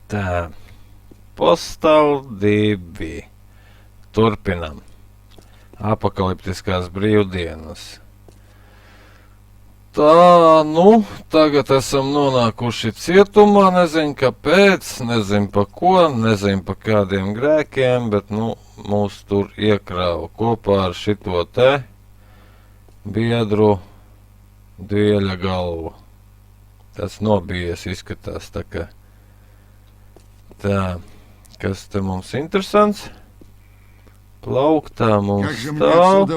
Tā, Postal 2. Turpinam. Apokaliptiskās brīvdienas. Tā, tagad esam nonākuši cietumā, nezinu kāpēc, nezinu pa ko, nezinu pa kādiem grēkiem, bet, mūs tur iekrāva kopā ar šito te biedru dieļa galvu. Tas nobijies izskatās tā kā. Tā, kas te mums interesants? Plauktā mums stāv.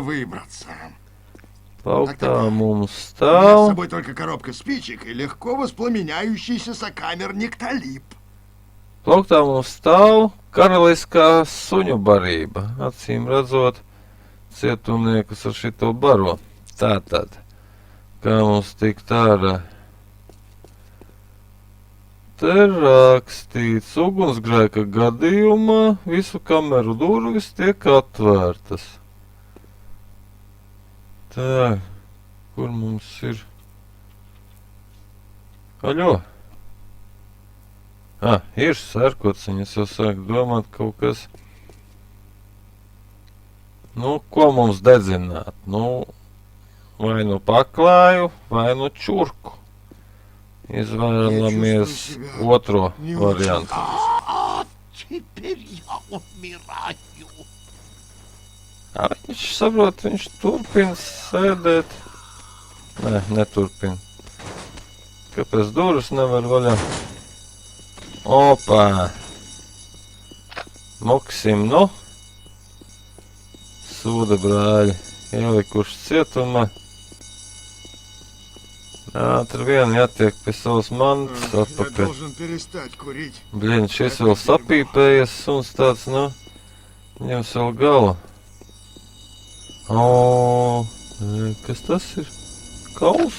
Плаута mums stāv. У меня с собой только коробка спичек и легко воспламеняющийся сокамерник Талиб. Plauktā mums stāv karaliskā suņu barība. Acīm redzot, cietumniekus ar šito baro. Tātad, kā mums tikt ārā? Te rakstīts, ugunsgrēka gadījumā visu kameru durvis tiek atvērtas. Tā, kur mums ir? Aļo! Ir sērkociņi, es jau sāku domāt kaut kas. Ko mums dedzināt? Vai paklāju, vai čurku. Izvēlamies otro variantu. Теперь я умираю. Viņš saprot, viņš turpina sēdēt. Nē, neturpina. Kāpēc durvis nevar vaļā? Opā! Moksim, Sūda brāļi ielikuši cietumā. Ātri vien jātiek pie savas mantas atpakaļ. Blin, šis vēl sapīpējies suns tāds, ņems vēl galu. Kas tas ir? Kauls?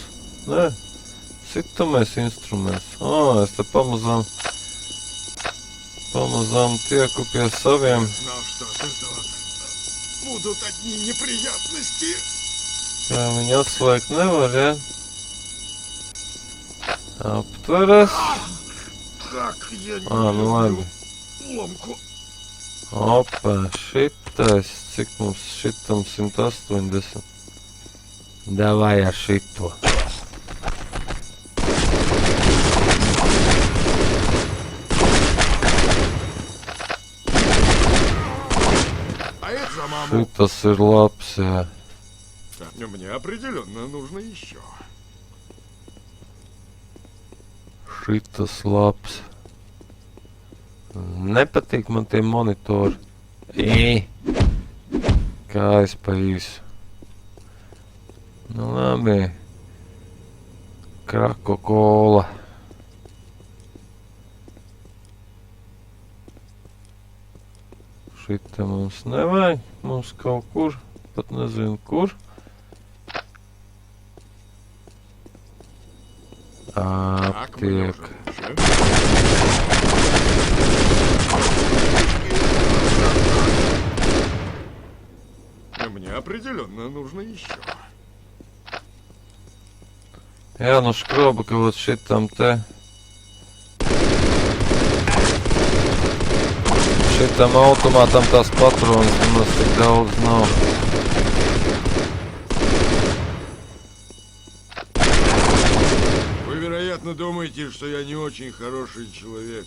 Nē, sitamais instruments. Es te pamazām tieku pie saviem. Kā viņi atslēgt nevar, ja? Aptveras. Labi. Opa, šitais. Cik mums šitam 180? Davai ar šito. Šitas ir labs, jā. Мне определенно нужно еще. Šitas labs. Nepatīk man tie monitori. Kā es pa īsu. Labi. Krakokola. Šita mums nevajag. Mums kaut kur, pat nezinu kur. Aptiek. Мне определенно нужно еще. Jā, škroba, ka вот šitam te. Šitam automātam tās patronas mums tik daudz nav. Вы, вероятно, думаете, что я не очень хороший человек.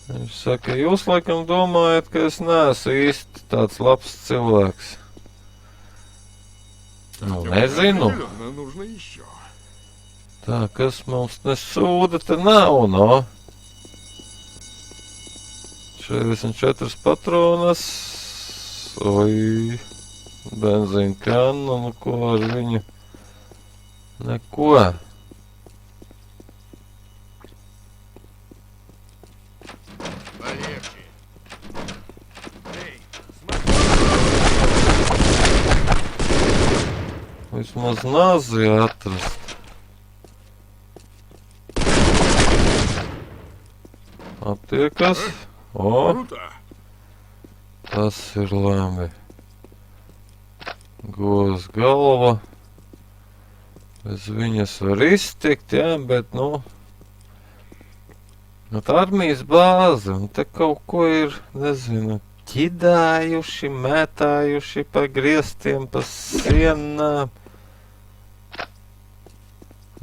Viņš saka, jūs laikam domājat, ka es neesmu īsti tāds labs cilvēks. Nezinu. Tā, kas mums nesūda, te nav, 44 patronas. Oi, benzīna kanna, ko ar viņu? Neko. Vismaz nāzi atrast. Aptiekas. Tas ir labi. Govs galva. Bez viņas var iztikt, jā, bet, nu... Nu, tā armijas bāze, un te kaut ko ir, nezinu, ķidājuši, mētājuši pa griestiem, pa sienām.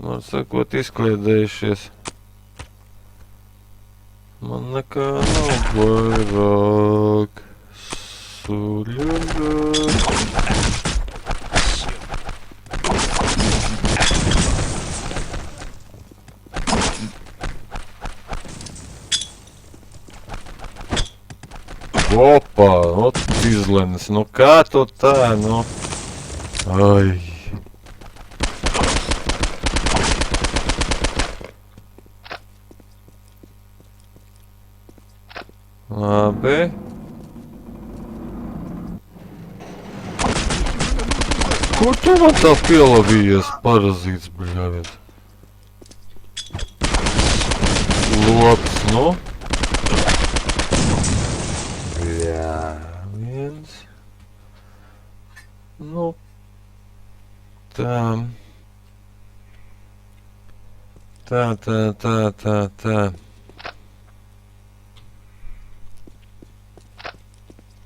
Man sakot, izkliedējušies. Man nekā nav vairāk. Suļurā. Opā, ot izlenis, nu kā tu tā, nu? Ai. Labi. Kur tu man tā pielavījies, parazīts, bļāviens? Lops, nu? Viens. Nu, tā. Tā.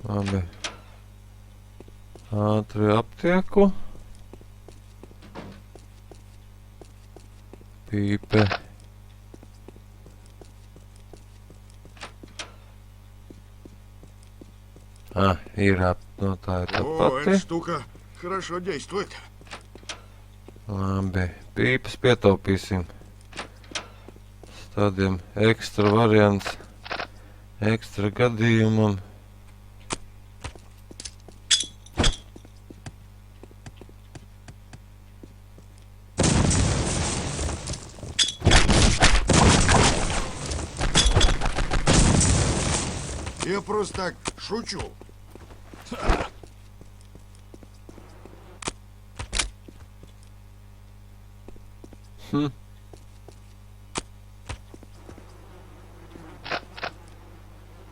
Labi. Ātri aptieku. Pīpe. Ir no tā ir tā О, pati. эта штука хорошо действует. Labi, pīpas pietaupīsim. S tādiem ekstra variants, ekstra gadījumam. Я просто так шучу.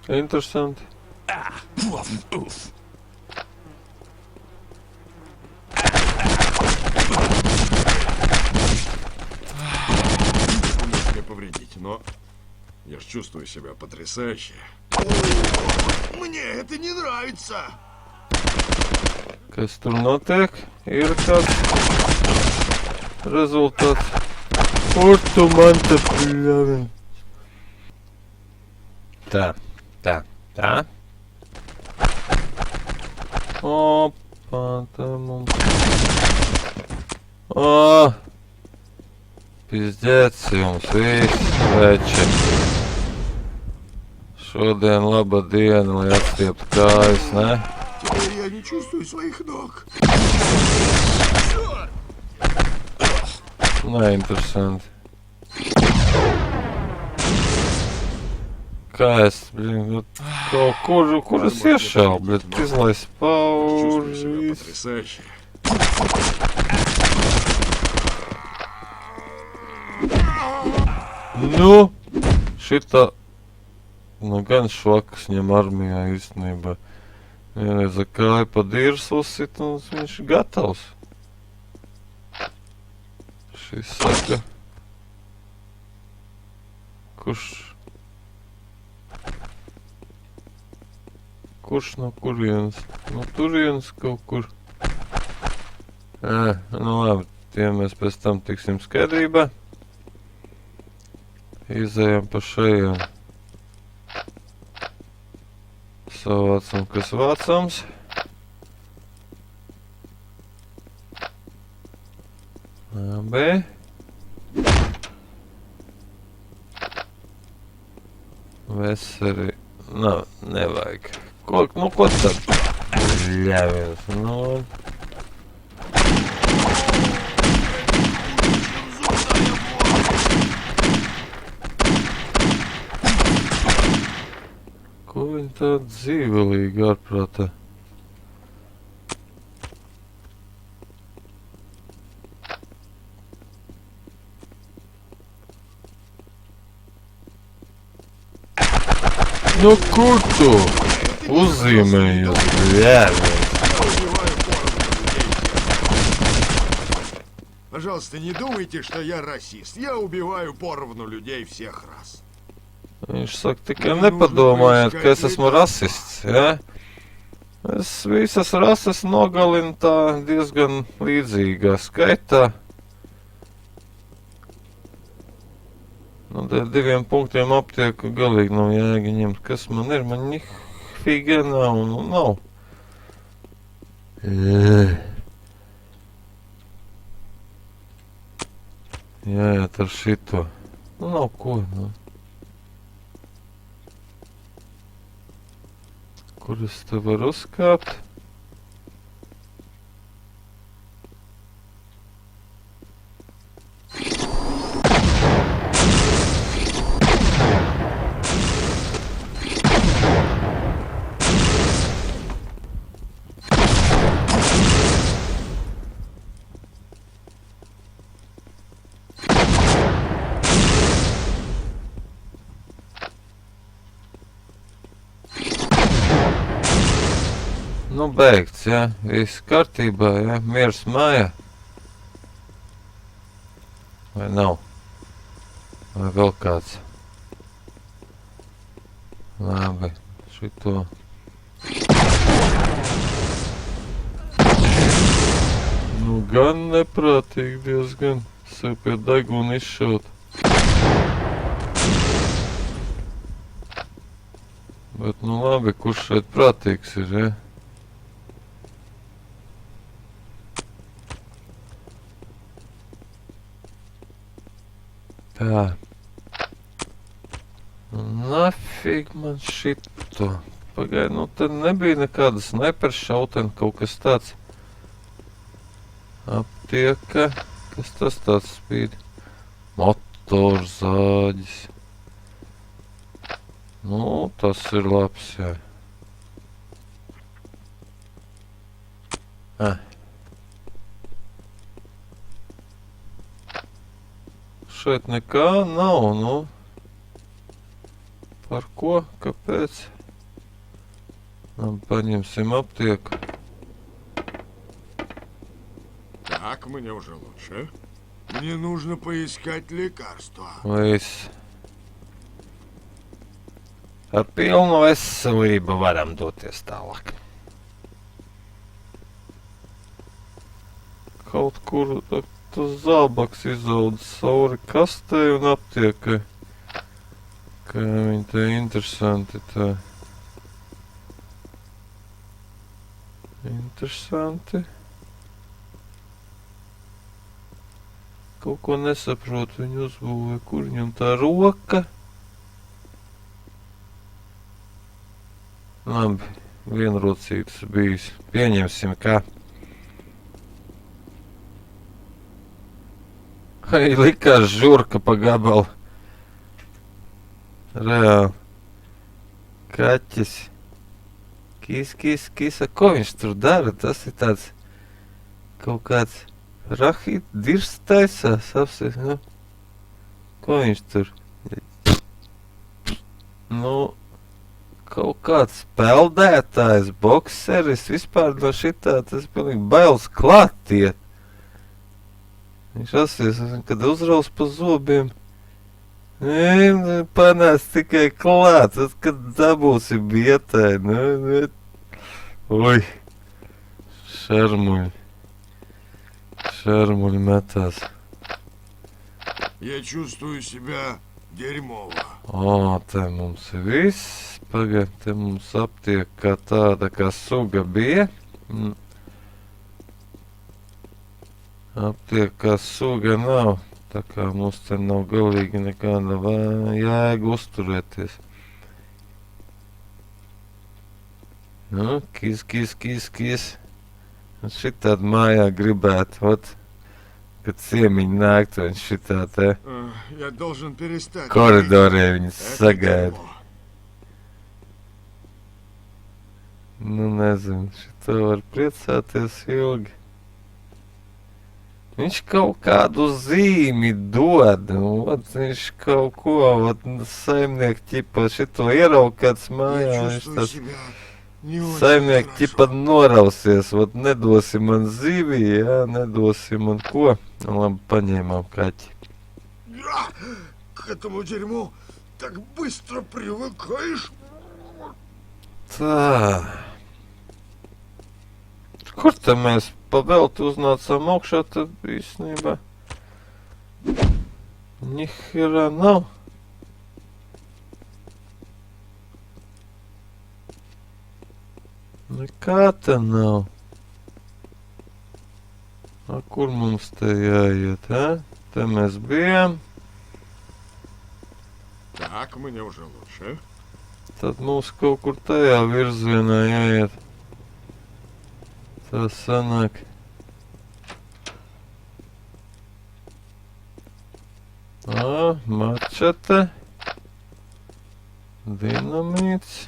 Interesanti. Мне повредить, но я ж чувствую себя потрясающе. Мне это не нравится. Kas tur notiek? Ir kāds rezultāts. Kur tu man te pļavi? Tā. Opa, tā mums. O! Pizdēts jums viss, veči. Šodien laba diena, lai atstieptu kājas, ne? Теперь я не чувствую своих ног. Neinteresanti. Kā es, blin, kaut kur es iešāvu, bet izlaiz Чувствую себя pauži. потрясающе. Nu, šitā, nu gan švakas ņem armijā īstenībā. Vienreiz ar kāju pa dīrs uzsit, un viņš gatavs. Šis saka, kurš no kurienes? No turienes kaut kur. Nu labi, tiem mēs pēc tam tiksim skaidrībā. Izējam pa šajiem. Savācam, kas vācams. Labi. Veseri. Nav, nevajag. Ko tad? Ļavies, nu. Ko viņi tāda dzīvelīga ārprātā? Nu kur tu? Uzzīmējies, bļāvies. Я убиваю порох людей. Пожалуйста, не думайте, что я расист. Я убиваю поровну людей всех рас. Viņš saka, tikai nepadomājiet, ka es esmu rasists, ja? Es visas rases nogalinu tā diezgan līdzīgā skaitā. Nu, dēļ 2 punktiem aptieku galīgi nav jēga ņemt. Kas man ir? Man nihfiga nav, nu nav. Jāiet ar šito. Nu nav ko, nu. Kur es te varu uzkāpt? Nu, beigts, jā, viss kārtībā, jā, miers mājā. Vai nav? Vai vēl kāds? Labi, šito. Nu, gan neprātīgi diezgan. Sev pie deguna izšaut. Bet, nu labi, kurš šeit prātīgs ir, jā? Tā. Nafig man šito. Pagaid, nu te nebija nekāda snipers šautena, kaut kas tāds. Aptieka. Kas tas tāds spīd? Motorzāģis. Nu, tas ir labs, jā. Šeit nekā nav, nu. Par ko? Kāpēc? Paņemsim aptieku. Так, мне уже лучше. Мне нужно поискать лекарства. Viss. Ar pilnu veselību varam doties tālāk. Kaut kur tas zābaks izaudzis cauri kastei un aptiekai. Kā viņi te interesanti tā. Interesanti. Kaut ko nesaprotu viņu uzbūvē. Kur viņam tā roka? Labi, vienrocīgs bijis. Pieņemsim, kā. Ai, likās žurka pa gabalu. Reāli. Kaķis. Kis. Ko viņš tur dara? Tas ir tāds kaut kāds rahīt, dirsts taisās, apsies, nu. Ko viņš tur? Nu, kaut kāds peldētājs, bokseris, vispār no šitā, tas pilnīgi bailes klāt iet. Viņš asies, kad uzraus pa zobiem. Panāc tikai klāt, tad, kad dabūsi bietē, nu. Ui, šarmuļi. Šarmuļi metās. Я чувствую себя дерьмово. O, te mums ir viss. Pagaid, te mums aptiek kā tāda, kā suga bija. Aptiek kā suga nav. Tā kā mums te nav galīgi nekāda jēga uzturēties. Nu, kis. Un šitādi mājā gribētu, ot, kad ciemiņi nāk, viņš šitā te Я должен перестать. koridorē viņas Это sagaida. дерьмо. Nu, nezinu, šito var priecāties ilgi. Viņš kaut kādu zīmi dod, ot, viņš kaut ko, ot, saimnieku ķipa šito ierauk kāds mājā, Я viņš чувствую tas себя Не очень Saimniek хорошо. ķipa norausies, vat nedosim man zivi, jā, nedosim man ko. Labi, paņēmām kaķi. К этому дерьму так быстро привыкаешь. Tā. Kur te mēs pa velti uznācām augšā, tad īstenībā nihera nav. Nekā te nav. A, kur mums te jāiet, a? Te mēs bijām. Так, мне уже лучше. Tad mums kaut kur tajā virzienā jāiet. Tā sanāk. Mačete. Dinamīts.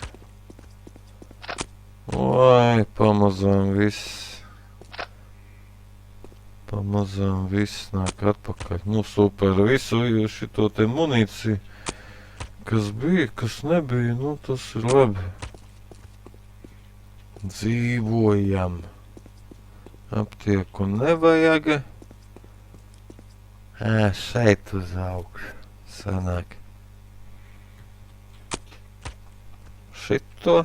Oi, pamazām viss. Pamazām viss nāk atpakaļ. Nu, super, visu šito te munīciju, kas bija, kas nebija, nu, tas ir labi. Dzīvojam. Aptieku nevajaga. Šeit uz augšu sanāk. Šito.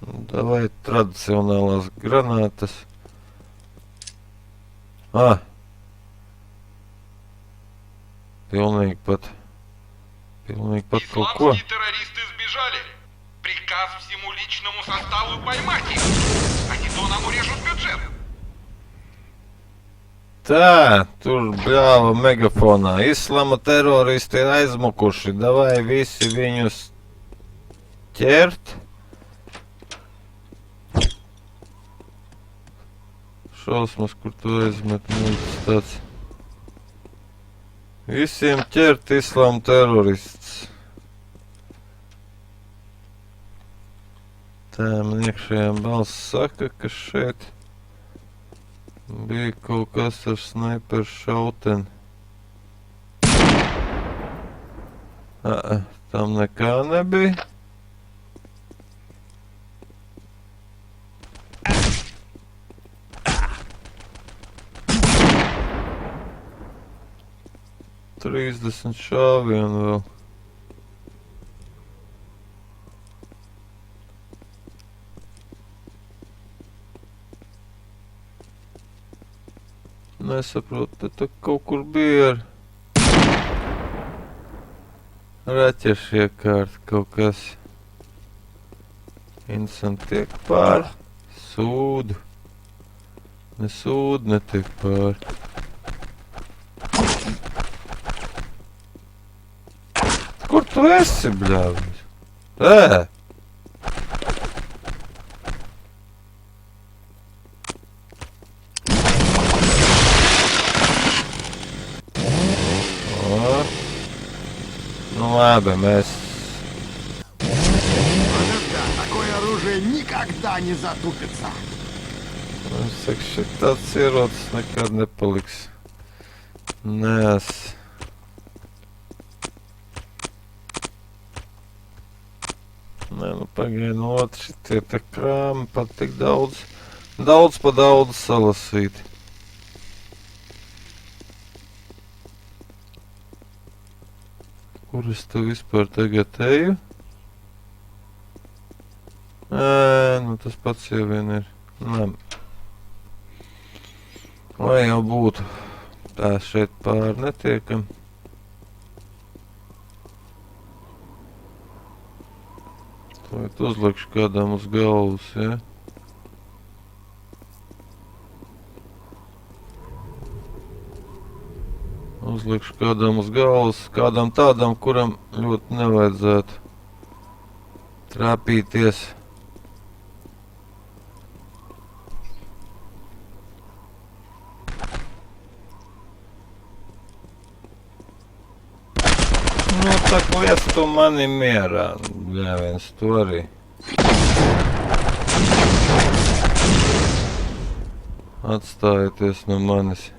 Davai tradicionālās granātas. Pilnīgi pat kaut ko. Исламские террористы сбежали. Приказ всему личному составу поймать их. А не то нам урежут бюджет. Tā, tur bļāva megafonā. Islama teroristi ir aizmukuši. Davai visi viņus ķert. Šausmas, kur tu aizmet mūžas tāds. Visiem ķert islama terorists. Tā, man iekšējā balss saka, ka šeit bija kaut kas ar snaiperu šauteni. Tam nekā nebija. Trīsdesmit šāvienu vēl. Nesaprotu, te kaut kur bija ar raķešu iekārt kaut kas. Interesanti tiek pār. Sūdu. Ne sūdu netiek pār. Kur tu esi, bļāvis? Ну ладно, mēs... Такое оружие никогда не затупится. Es saku, šitāds ierocis nekad nepaliks. Nes. Nē, nu pagaid, nu otrs šitie te krāmi pat tik daudz. Daudz pa daudz salasīt. Kur es te vispār tagad eju? Nu tas pats jau vien ir. Nē. Lai jau būtu. Tā šeit pār netiekam. Tagad uzlikšu kādam uz galvas, ja? Uzlikšu kādam uz galvas, kādam tādam, kuram ļoti nevajadzētu trāpīties. Nu, tak liec tu mani mierā, bļāviens, tu arī. Atstājieties no manis.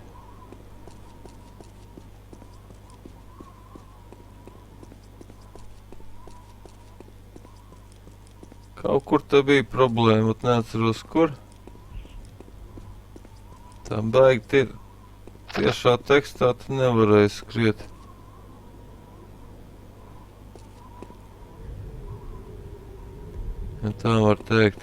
Kaut kur te bija problēma, bet neatceros kur. Tā baigi tiešā tekstā tu nevarēji skriet. Ja tā var teikt.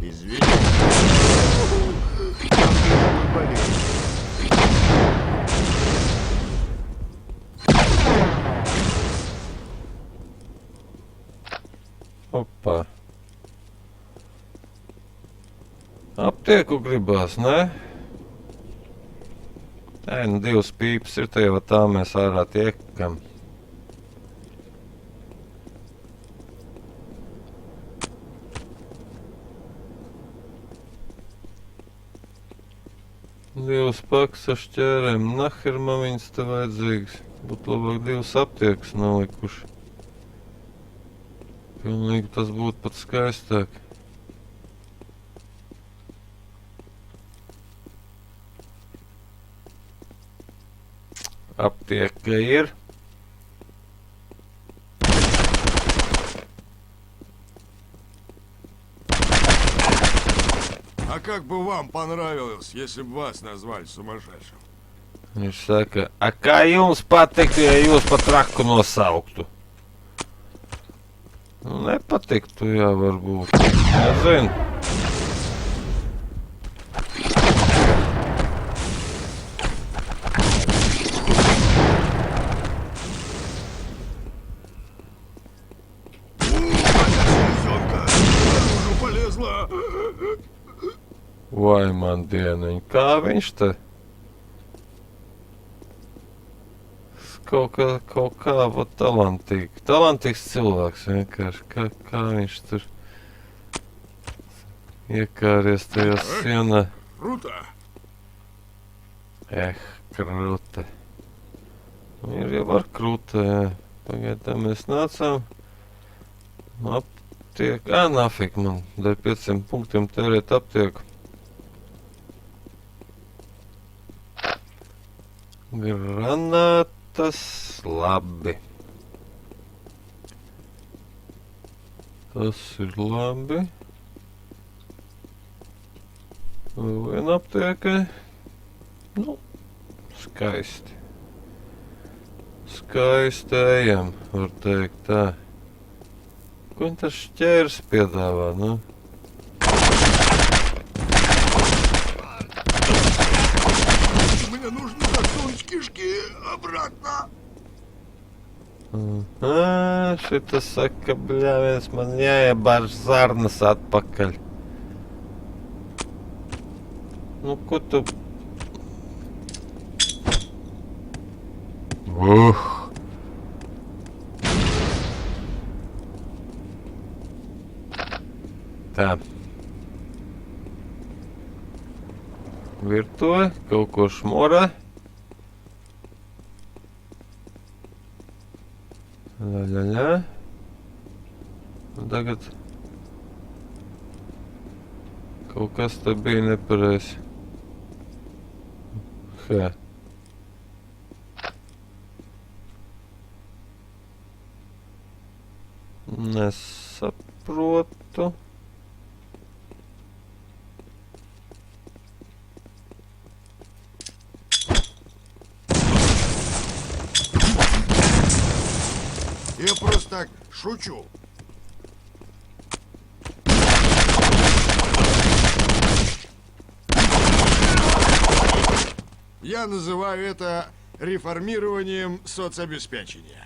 Извини. Болезнь. Opā. Aptieku gribās, ne? Nu divas pīpas ir, te jau tā mēs ārā tiekam. Divas pakas ar šķērēm, naher man viņas te vajadzīgas. Būtu labāk divas aptiekas nolikuši. Pilnīgi tas būtu pat skaistāk. Aptieka ir. А как бы вам понравилось, если бы вас назвали сумасшедшим? Viņš saka, a kā jums patiktu, ja jūs pat traku nosauktu? Nu, nepatiktu, jā, varbūt. Nezinu. Селезенка наружу полезла. Vai man dieniņ, kā viņš te? Kaut kā vat talantīgs cilvēks vienkārši, kā viņš tur iekāries tajā sienā. Круто. Krūte. Ir jau ar krūte, jā. Pagaidām mēs nācām. Aptiek, nafik man, dēļ 500 punktiem tērēt aptieku. Granātas, labi. Tas ir labi. Vēl viena aptiekai. Nu, skaisti. Skaisti ejam, var teikt tā. Ko viņi tas šķērs piedāvā, nu? Мне нужно засунуть кишки обратно. Šita saka, bļāviens, man jāiebārž zarnas atpakaļ. Nu, ko tu... Tā. Virtuve, kaut ko šmorā. Ļaļaļā. Un tagad... Kaut kas te bija nepareizi. Hē. Nesaprotu. Я просто так шучу. Я называю это реформированием соцобеспечения.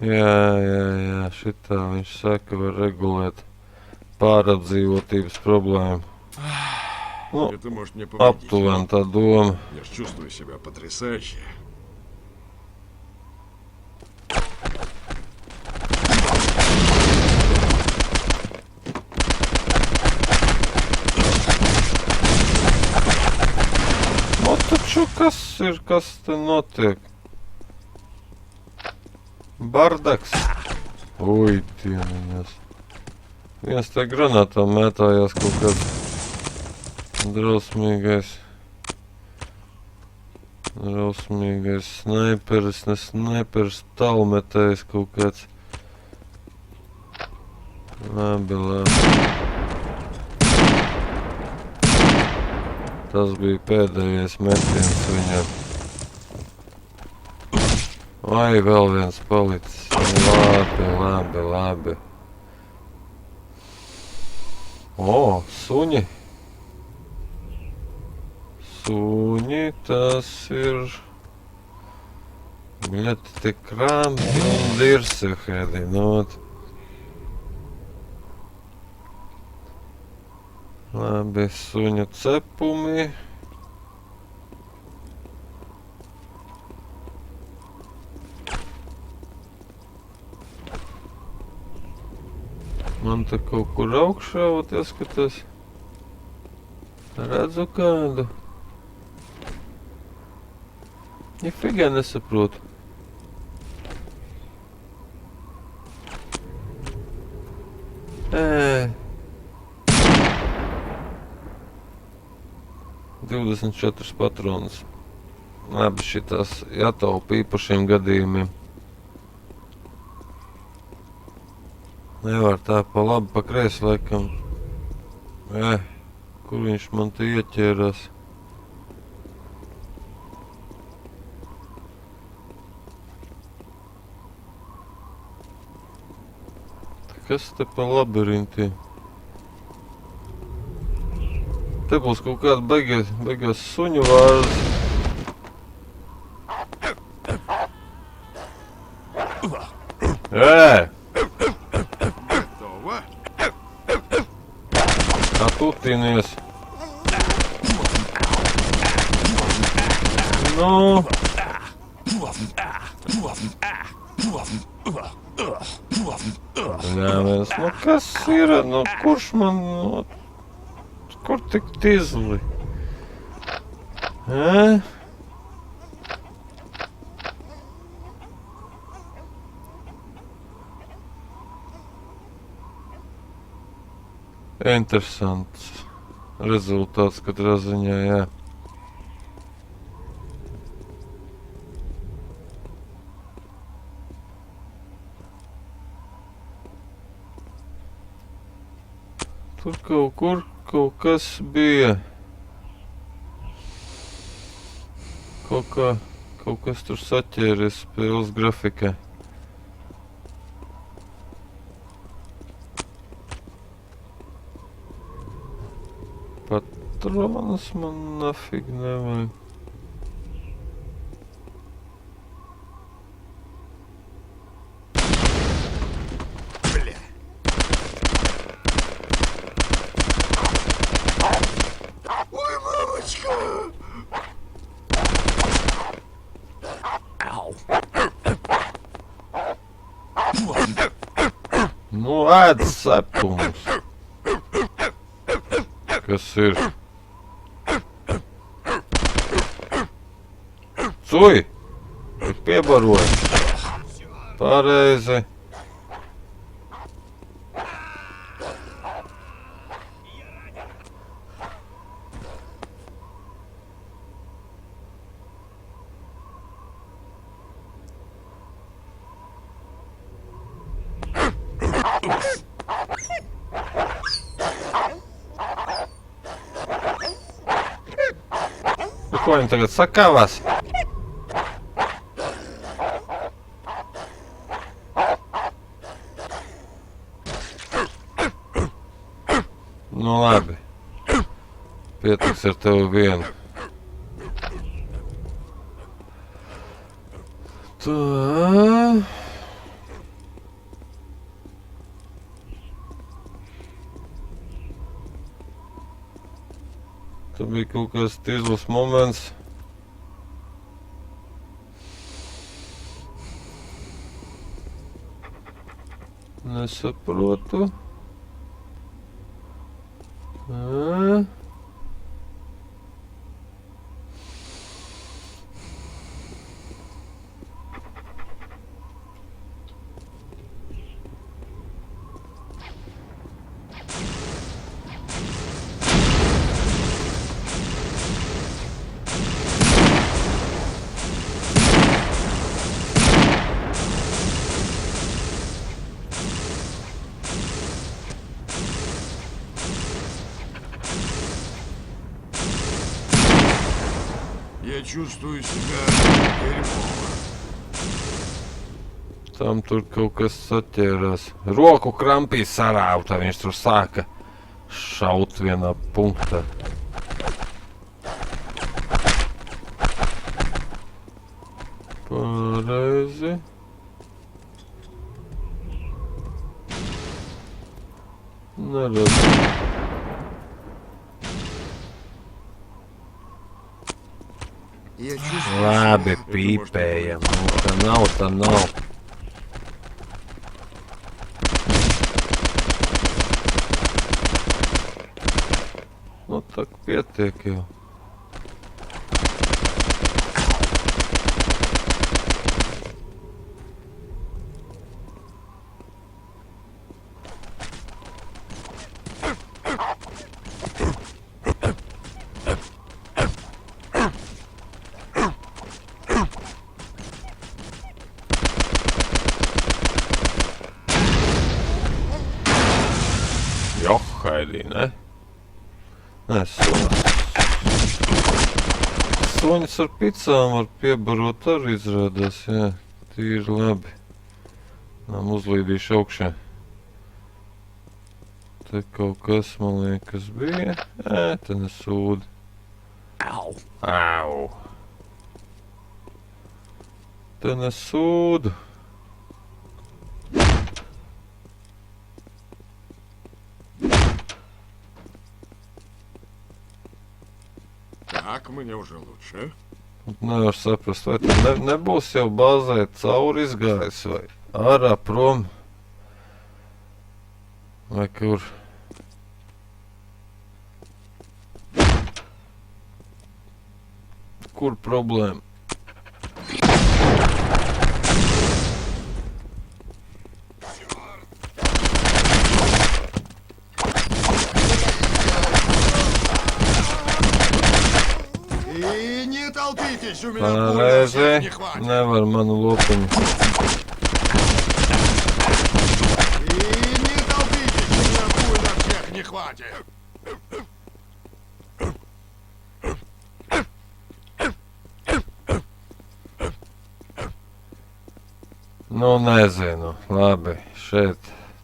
Jā, šitā viņš saka, var regulēt pārapdzīvotības problēmu. Nu, Это может мне повредить. aptuveni tā doma. Я ж чувствую себя потрясающе. Nu, taču kas te notiek? Bardaks. Ui, dieniņas. Viens te granātām mētājās kaut kāds drausmīgais. Rausmīgais snaiperis, ne snaiperis, tālmetējs kaut kāds. Labi, labi. Tas bija pēdējais metiens viņam. Vai vēl viens palicis. Labi, labi, labi. O, suņi. Suņi, tas ir... Ļoti te krampi un dirsehēdi, not. Labi, suņu cepumi. Man te kaut kur augšā, ot ieskatās. Redzu kādu. Nifigā nesaprotu. Ē. 24 patronus. Labi, šitās jātaupa īpašiem gadījumiem. Nevar tā pa labi, pa kreisi laikam. Kur viņš man te ieķērās? Kas te pa labirintiem? Te būs kaut kāda beigās suņu vārds. Готово. Atūtīnies. Nu. Jā, mēs, nu kas ir? Nu kurš man... Nu, kur tik tizli? Interesants rezultāts katrā ziņā, jā. Tur kaut kur kaut kas bija. Kaut kas tur saķēries spēles grafikā. Patronus man nafig nevajag. Ой, мамочка! Nu, ēd cepums. Kas ir? Cuj! Ir piebaroja. Pareizi. Ko viņi tagad sakavās? Nu labi. Pietiks ar tevi vienu. Tā. Tur bija kaut kāds tīzls moments. Nesaprotu. Я чувствую себя дерьмово. Tam tur kaut kas saķērās. Roku krampī sarauta, viņš tur sāka šaut vienā punktā. Pareizi. Neredzu. Я чувствую Labi, себя. Это pīpējam. может Nu, tā nav, tā nav. Nu, tak pietiek jau. Johaidī, ne? Nē, suņus ar picām var piebarot arī izrādās, jā. Tīri labi. Nām uzlīdīšu augšā. Te kaut kas, man liekas, bija. Te nesūdi. Au! Au! Te nesūdu. Так, мне уже лучше. Nevar saprast, vai tur nebūs jau bāzē cauri izgājis, vai ārā prom, vai kur. Kur problēma? И не толпитесь, у меня пуль на Pareizi, всех не хватит. nevar manu lopiņu. И не толпитесь, у меня пуль на всех не хватит. Nu, nezinu, labi, šeit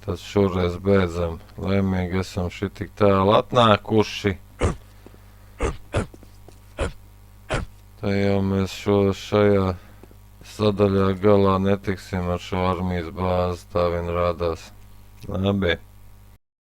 tad šoreiz beidzam. Laimīgi esam šitik tālu atnākuši. Te jau mēs šajā sadaļā galā netiksim ar šo armijas bāzi, tā vien rādās. Labi.